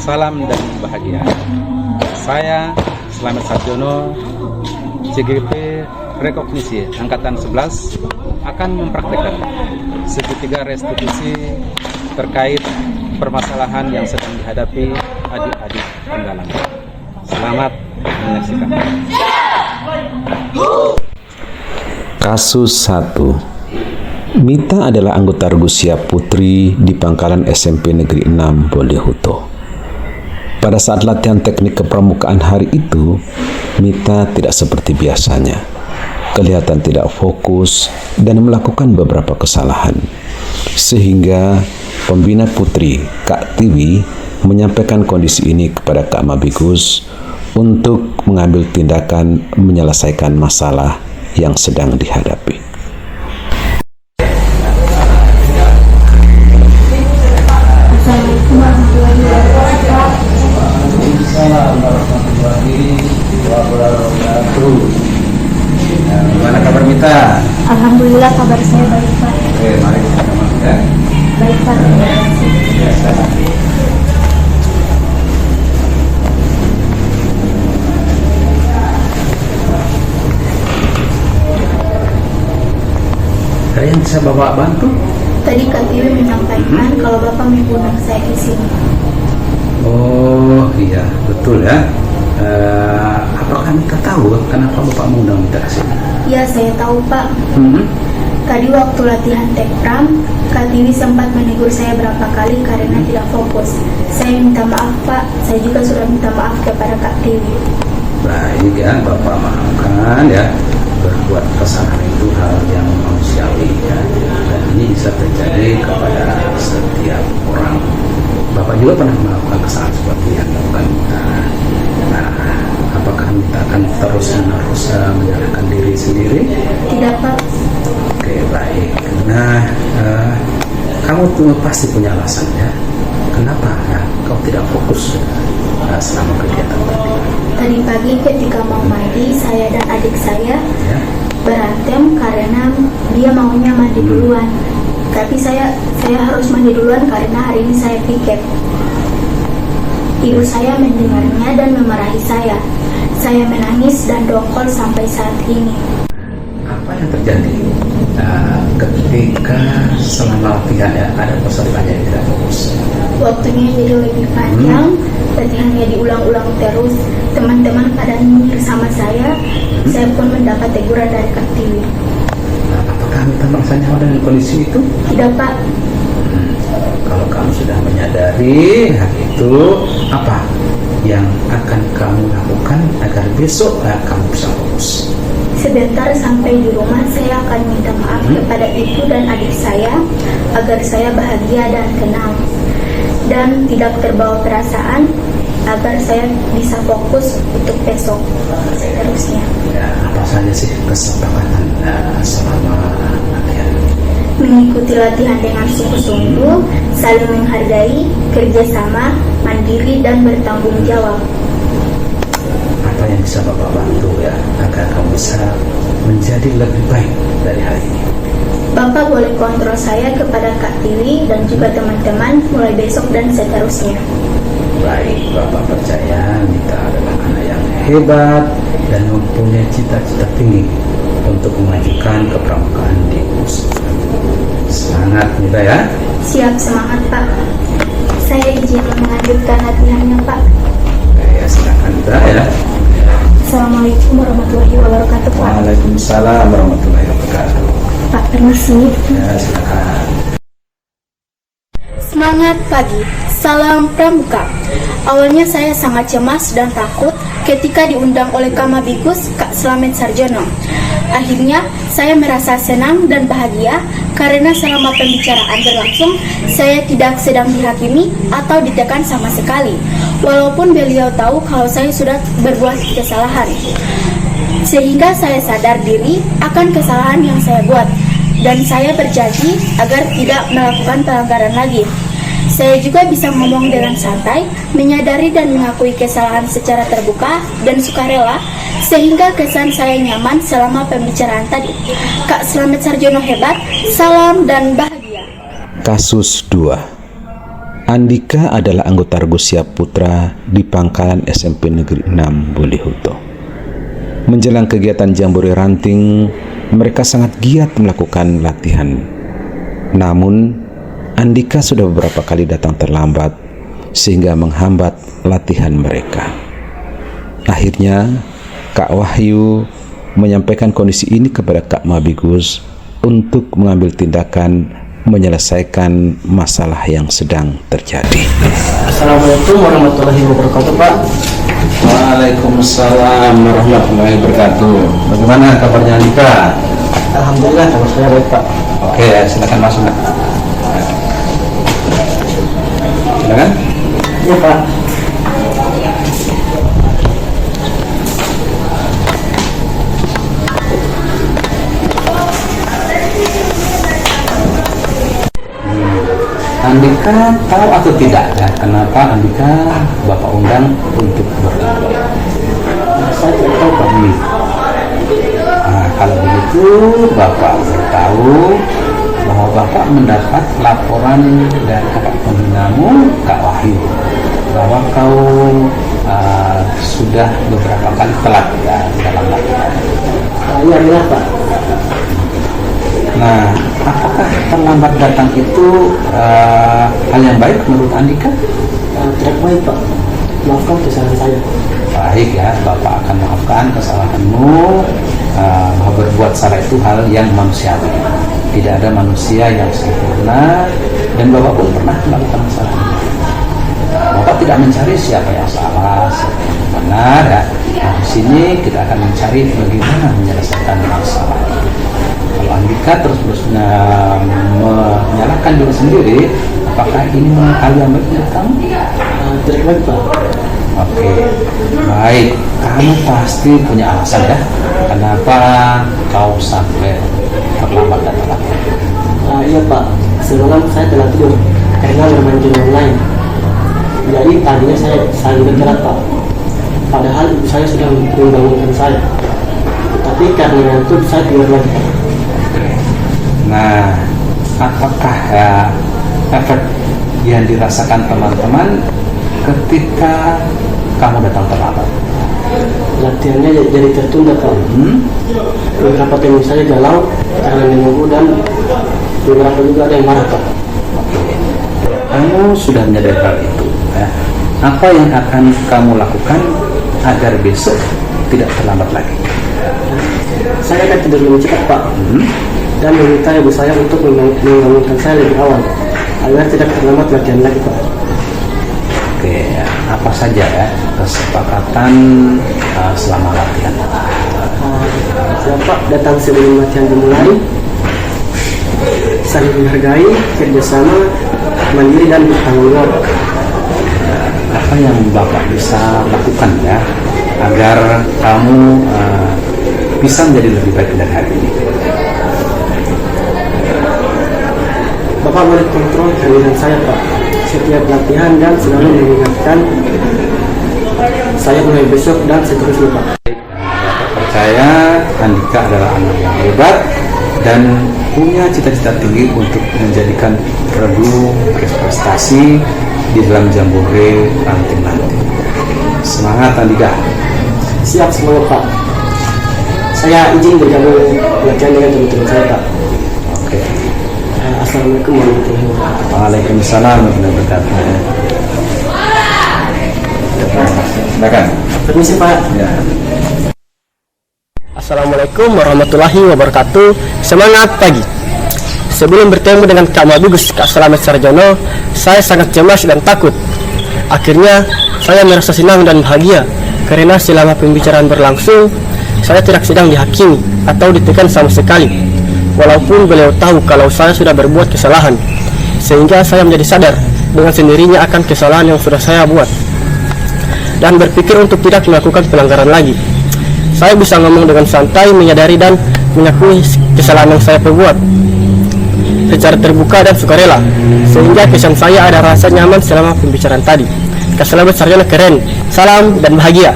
salam dan bahagia. Saya Slamet Sarjono, CGP Rekognisi Angkatan 11 akan mempraktikkan segitiga restitusi terkait permasalahan yang sedang dihadapi adik-adik penggalang. Selamat menyaksikan. Kasus 1. Mita adalah anggota Rusia Putri di Pangkalan SMP Negeri 6 Bondehuto. Pada saat latihan teknik kepramukaan hari itu, Mita tidak seperti biasanya. Kelihatan tidak fokus dan melakukan beberapa kesalahan. Sehingga pembina Putri, Kak Tiwi, menyampaikan kondisi ini kepada Kak Mabigus untuk mengambil tindakan menyelesaikan masalah yang sedang dihadapi. Gimana kabar Mita? Alhamdulillah kabar saya baik Pak. Oke, mari kita masuk ya. Baik Pak, terima kasih. Biasa. Ada yang bisa Bapak bantu? Tadi Kak Tiwi menyampaikan kalau Bapak mengundang saya di sini. Oh iya, betul ya. Apakah Mita tahu kenapa Bapak mengundang Mita ke sini? Ya, saya tahu Pak. Tadi waktu latihan tekpram, Kak Tiwi sempat menegur saya berapa kali karena tidak fokus. Saya minta maaf Pak, saya juga sudah minta maaf kepada Kak Tiwi. Baik ya, Bapak maafkan ya. Berbuat kesalahan itu hal yang manusiawi ya. Dan ini bisa terjadi kepada setiap orang. Bapak juga pernah melakukan kesalahan seperti yang dilakukan Mita. Nah, apakah Mita akan terus-menerus menyalahkan diri sendiri? Tidak Pak. Oke, baik. Nah, kamu tuh pasti punya alasan ya. Kenapa ya kau tidak fokus selama kegiatan latihan? Tadi pagi ketika mau mandi, saya dan adik saya Ya. berantem karena dia maunya mandi duluan. Tapi saya harus mandi duluan karena hari ini saya piket. Ibu saya mendengarnya dan memarahi saya. Saya menangis dan dongkol sampai saat ini. Apa yang terjadi ketika selama latihan ya ada pesertanya yang tidak fokus? Waktunya jadi lebih panjang, latihannya diulang-ulang terus. Teman-teman pada nyinyir sama saya pun mendapat teguran dari Kak Tiwi. Nah, apakah Mita merasa nyaman dengan kondisi itu? Tidak Pak, Kalau kamu sudah menyadari hal itu, apa yang akan kamu lakukan agar besok kamu bisa fokus? sebentar sampai di rumah saya akan minta maaf kepada ibu dan adik saya agar saya bahagia dan tenang dan tidak terbawa perasaan agar saya bisa fokus untuk besok seterusnya. Ya, apa saja sih kesepakatan selama latihan? Mengikuti latihan dengan sungguh-sungguh, saling menghargai, kerjasama, mandiri dan bertanggung jawab. Apa yang bisa Bapak bantu ya agar kamu bisa menjadi lebih baik dari hari ini? Bapak boleh kontrol saya kepada Kak Tiwi dan juga teman-teman mulai besok dan seterusnya. Baik, Bapak percaya Mita adalah anak yang hebat dan mempunyai cita-cita tinggi untuk memajukan kepramukaan di UNS. Semangat Mita ya. Siap, semangat Pak. Saya izin melanjutkan latihannya Pak. Ya, silakan Mita ya. Assalamualaikum warahmatullahi wabarakatuh Pak. Waalaikumsalam warahmatullahi wabarakatuh. Pak, permisi. Ya, silakan. Semangat pagi, salam pramuka. Awalnya saya sangat cemas dan takut ketika diundang oleh Kak Mabigus, Kak Slamet Sarjono. Akhirnya saya merasa senang dan bahagia karena selama pembicaraan berlangsung saya tidak sedang dihakimi atau ditekan sama sekali. Walaupun beliau tahu kalau saya sudah berbuat kesalahan. Sehingga saya sadar diri akan kesalahan yang saya buat dan saya berjanji agar tidak melakukan pelanggaran lagi. Saya juga bisa ngomong dengan santai, menyadari dan mengakui kesalahan secara terbuka dan sukarela, sehingga kesan saya nyaman selama pembicaraan tadi. Kak Slamet Sarjono hebat, salam dan bahagia. Kasus 2. Andika adalah anggota Argus Siap Putra di Pangkalan SMP Negeri 6 Bolehuto. Menjelang kegiatan Jambore Ranting, mereka sangat giat melakukan latihan. Namun, Andika sudah beberapa kali datang terlambat sehingga menghambat latihan mereka. Akhirnya, Kak Wahyu menyampaikan kondisi ini kepada Kak Mabigus untuk mengambil tindakan menyelesaikan masalah yang sedang terjadi. Assalamualaikum warahmatullahi wabarakatuh, Pak. Waalaikumsalam warahmatullahi wabarakatuh. Bagaimana kabarnya Andika? Alhamdulillah, kabar saya baik, Pak. Oke, silakan masuk. Silakan. Iya, Pak. Andika tahu atau tidak ya kenapa Andika Bapak undang untuk bertemu? Saya tidak tahu, Pak. Nah, kalau begitu Bapak beritahu bahwa Bapak mendapat laporan dari kakak pembinamu Kak Wahyu bahwa kau sudah beberapa kali telat ya dalam latihan. Iya, Pak. Nah, apakah terlambat datang itu hal yang baik menurut Andika? Tidak baik, Pak. Maafkan kesalahan saya. Baik ya, Bapak akan maafkan kesalahanmu. Bahwa berbuat salah itu hal yang manusiawi. Tidak ada manusia yang sempurna dan Bapak pun pernah melakukan kesalahan. Bapak tidak mencari siapa yang salah, siapa yang benar ya. Nah, di sini kita akan mencari bagaimana menyelesaikan masalah. Kalau Andika terus-terusnya menyalahkan diri sendiri, apakah ini hal yang baik menurut kamu? Tidak baik, Pak. Oke, baik. Kamu pasti punya alasan ya, kenapa kau sampai terlambat datang latihan. Iya, Pak. Semalam saya telah tidur karena bermain game online. Jadi tadinya saya sangat telat, Pak. Padahal ibu saya sudah membangunkan saya. Tapi karena ngantuk saya tidur lagi, Pak. Nah, apakah efek yang dirasakan teman-teman ketika kamu datang terlambat? Latihannya jadi tertunda, Pak. Beberapa tim saya galau karena menunggu dan beberapa juga ada yang marah, Pak. Kamu sudah menyadari hal itu ya. Apa yang akan kamu lakukan agar besok tidak terlambat lagi? Saya akan tidur lebih cepat, Pak. Dan meminta ibu saya untuk membangunkan saya lebih awal agar tidak terlambat latihan lagi, Pak. Oke, apa saja ya kesepakatan selama latihan? Pak datang sebelum latihan dimulai, saling menghargai, kerjasama, mandiri dan bertanggung jawab. Apa yang Bapak bisa lakukan ya agar kamu bisa menjadi lebih baik dari hari ini? Bapak boleh kontrol kehadiran saya, Pak, setiap latihan dan selalu mengingatkan saya mulai besok dan seterusnya, Pak. Bapak percaya Andika adalah anak yang hebat dan punya cita-cita tinggi untuk menjadikan Regu berprestasi di dalam Jambore Ranting nanti. Semangat Andika. Siap semuanya, Pak. Saya izin bergabung latihan dengan teman-teman saya, Pak. Oke. Assalamualaikum warahmatullahi wabarakatuh. Waalaikumsalam warahmatullahi wabarakatuh. Silakan. Permisi, Pak. Ya. Assalamualaikum warahmatullahi wabarakatuh. Semangat pagi. Sebelum bertemu dengan Kak Mabigus, Kak Slamet Sarjono, saya sangat cemas dan takut. Akhirnya, saya merasa senang dan bahagia karena selama pembicaraan berlangsung, saya tidak sedang dihakimi atau ditekan sama sekali. Walaupun beliau tahu kalau saya sudah berbuat kesalahan, sehingga saya menjadi sadar dengan sendirinya akan kesalahan yang sudah saya buat dan berpikir untuk tidak melakukan pelanggaran lagi. Saya bisa ngomong dengan santai, menyadari dan mengakui kesalahan yang saya perbuat secara terbuka dan sukarela, sehingga kesan saya ada rasa nyaman selama pembicaraan tadi. Kak Slamet Sarjono keren, salam dan bahagia.